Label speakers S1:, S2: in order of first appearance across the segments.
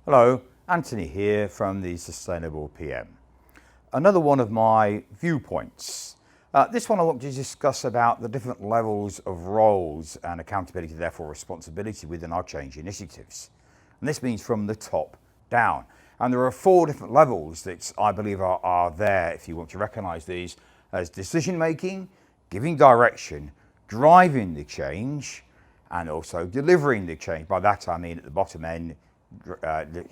S1: Hello, Anthony here from the Sustainable PM. Another one of my viewpoints. This one I want to discuss about the different levels of roles and accountability, therefore responsibility within our change initiatives. And this means from the top down. And there are 4 different levels that I believe are there if you want to recognise these as decision making, giving direction, driving the change, and also delivering the change. By that I mean at the bottom end,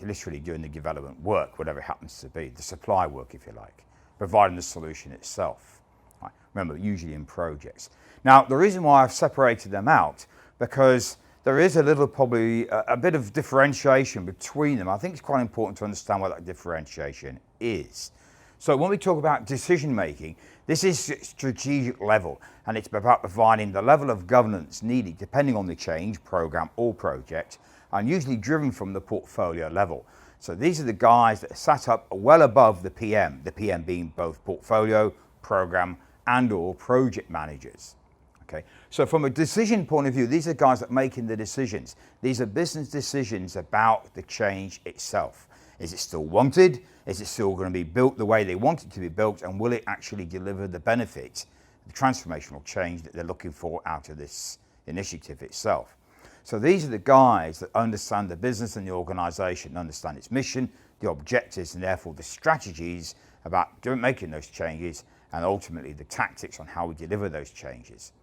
S1: literally doing the development work, whatever it happens to be, the supply work if you like, providing the solution itself. Right. Remember, usually in projects. Now, the reason why I've separated them out, because there is a little, probably a bit of differentiation between them. I think it's quite important to understand what that differentiation is. So when we talk about decision making, this is strategic level, and it's about providing the level of governance needed depending on the change, program or project, and usually driven from the portfolio level. So these are the guys that are sat up well above the PM being both portfolio, program and or project managers. Okay. So from a decision point of view, these are guys that are making the decisions. These are business decisions about the change itself. Is it still wanted? Is it still going to be built the way they want it to be built? And will it actually deliver the benefit, the transformational change that they're looking for out of this initiative itself? So these are the guys that understand the business and the organization, understand its mission, the objectives, and therefore the strategies about making those changes, and ultimately the tactics on how we deliver those changes,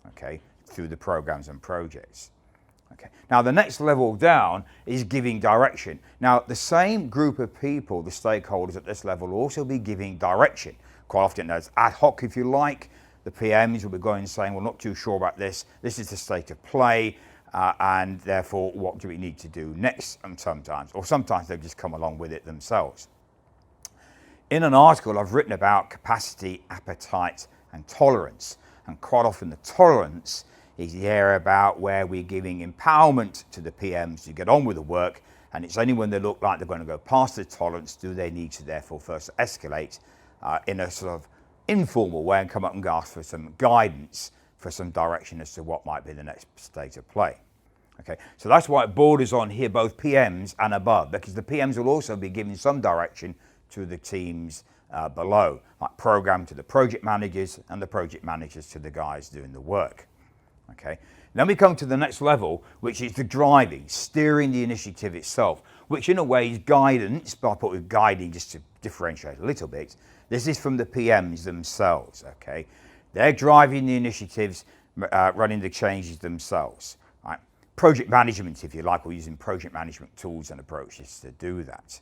S1: okay, through the programs and projects. Okay. Now the next level down is giving direction. Now the same group of people, the stakeholders at this level, will also be giving direction. Quite often as ad hoc if you like. The PMs will be going and saying, we're not too sure about this, this is the state of play, and therefore what do we need to do next, and sometimes they've just come along with it themselves. In an article I've written about capacity, appetite and tolerance, and quite often the tolerance is the area about where we're giving empowerment to the PMs to get on with the work, and it's only when they look like they're going to go past the tolerance do they need to therefore first escalate in a sort of informal way and come up and ask for some guidance, for some direction as to what might be the next state of play. Okay, so that's why it borders on here both PMs and above, because the PMs will also be giving some direction to the teams below, like program to the project managers and the project managers to the guys doing the work. Okay. Then we come to the next level, which is the driving, steering the initiative itself, which in a way is guidance, but I put with guiding just to differentiate a little bit. This is from the PMs themselves, okay? They're driving the initiatives, running the changes themselves. Right? Project management, if you like, or using project management tools and approaches to do that.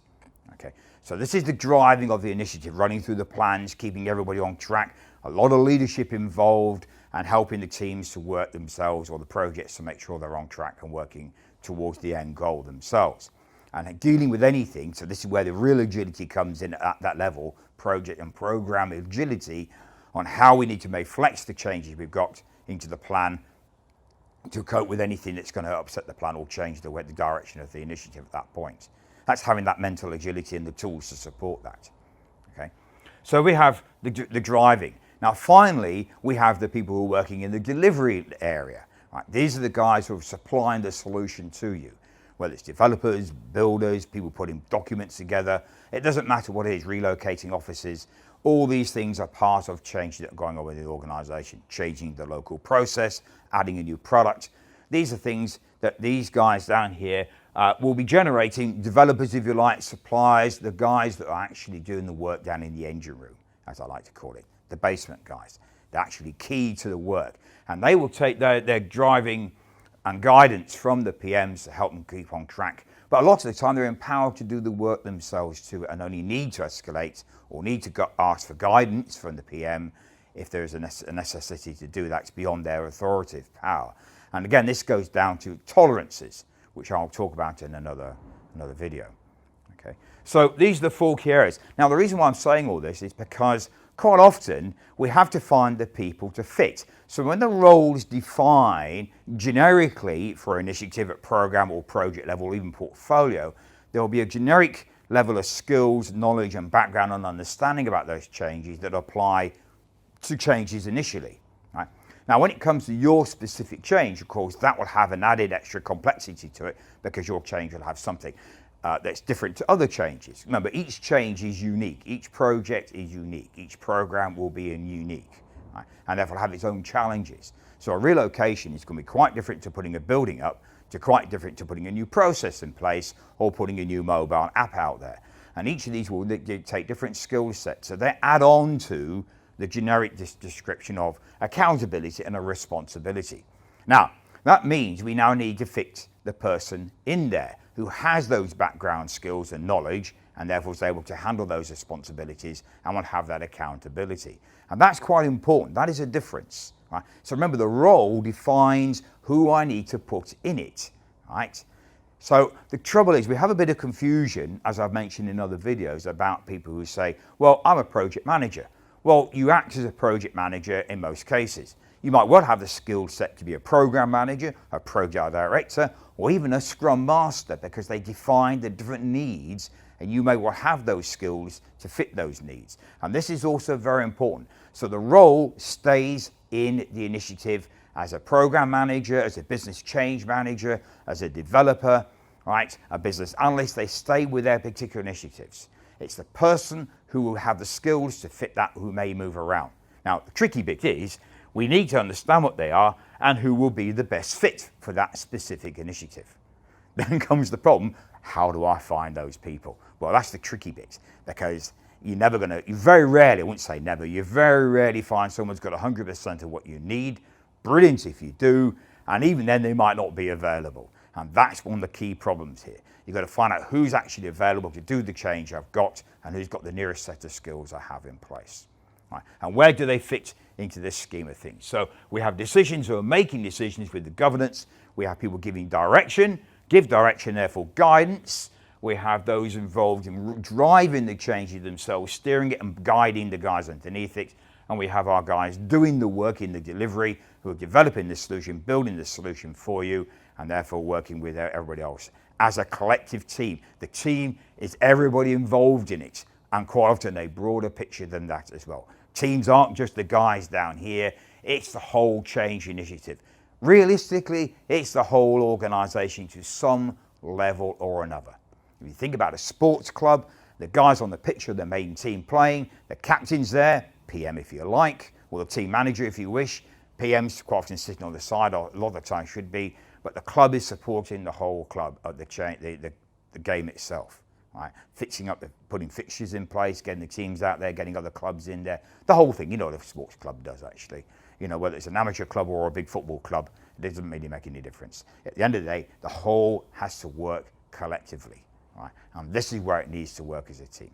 S1: Okay, so this is the driving of the initiative, running through the plans, keeping everybody on track, a lot of leadership involved, and helping the teams to work themselves or the projects to make sure they're on track and working towards the end goal themselves. And dealing with anything, so this is where the real agility comes in at that level, project and program agility, on how we need to make flex the changes we've got into the plan to cope with anything that's going to upset the plan or change the direction of the initiative at that point. That's having that mental agility and the tools to support that. Okay, so we have the driving. Now finally, we have the people who are working in the delivery area. Right? These are the guys who are supplying the solution to you, whether it's developers, builders, people putting documents together. It doesn't matter what it is, relocating offices. All these things are part of change that are going on with the organization, changing the local process, adding a new product. These are things that these guys down here will be generating, developers if you like, suppliers, the guys that are actually doing the work down in the engine room, as I like to call it, the basement guys. They're actually key to the work. And they will take their driving and guidance from the PMs to help them keep on track. But a lot of the time they're empowered to do the work themselves too, and only need to escalate or need to ask for guidance from the PM if there is a necessity to do that beyond their authoritative power. And again, this goes down to tolerances, which I'll talk about in another video. Okay, so these are the 4 key areas. Now the reason why I'm saying all this is because quite often we have to find the people to fit. So when the roles define generically for initiative at program or project level, or even portfolio, there will be a generic level of skills, knowledge and background and understanding about those changes that apply to changes initially. Right? Now when it comes to your specific change, of course, that will have an added extra complexity to it because your change will have something. that's different to other changes. Remember, each change is unique. Each project is unique. Each program will be unique, right? And therefore have its own challenges. So a relocation is going to be quite different to putting a building up, to quite different to putting a new process in place or putting a new mobile app out there. And each of these will take different skill sets. So they add on to the generic description of accountability and a responsibility. Now, that means we now need to fit the person in there who has those background skills and knowledge and therefore is able to handle those responsibilities and will have that accountability. And that's quite important. That is a difference. Right? So remember, the role defines who I need to put in it. Right? So the trouble is we have a bit of confusion, as I've mentioned in other videos, about people who say, well, I'm a project manager. Well, you act as a project manager in most cases. You might well have the skill set to be a program manager, a project director, or even a scrum master, because they define the different needs and you may well have those skills to fit those needs. And this is also very important. So the role stays in the initiative as a program manager, as a business change manager, as a developer, right? A business analyst, they stay with their particular initiatives. It's the person who will have the skills to fit that who may move around. Now, the tricky bit is we need to understand what they are and who will be the best fit for that specific initiative. Then comes the problem, how do I find those people? Well, that's the tricky bit, because you very rarely, I wouldn't say never, you very rarely find someone's got 100% of what you need. Brilliant if you do, and even then they might not be available. And that's one of the key problems here. You've got to find out who's actually available to do the change I've got and who's got the nearest set of skills I have in place. Right. And where do they fit into this scheme of things? So we have decisions who are making decisions with the governance. We have people giving direction, give direction, therefore guidance. We have those involved in driving the changes themselves, steering it and guiding the guys underneath it. And we have our guys doing the work in the delivery, who are developing the solution, building the solution for you, and therefore working with everybody else. As a collective team, the team is everybody involved in it, and quite often a broader picture than that as well. Teams aren't just the guys down here, it's the whole change initiative. Realistically, it's the whole organisation to some level or another. If you think about a sports club, the guys on the pitch are the main team playing, the captain's there, PM if you like, or the team manager if you wish. PM's quite often sitting on the side, or a lot of the time should be, but the club is supporting the whole club of the game itself. Right? Fixing up, putting fixtures in place, getting the teams out there, getting other clubs in there. The whole thing, you know what a sports club does actually. You know, whether it's an amateur club or a big football club, it doesn't really make any difference. At the end of the day, the whole has to work collectively. Right? And this is where it needs to work as a team.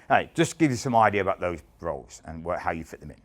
S1: All right, just give you some idea about those roles and how you fit them in.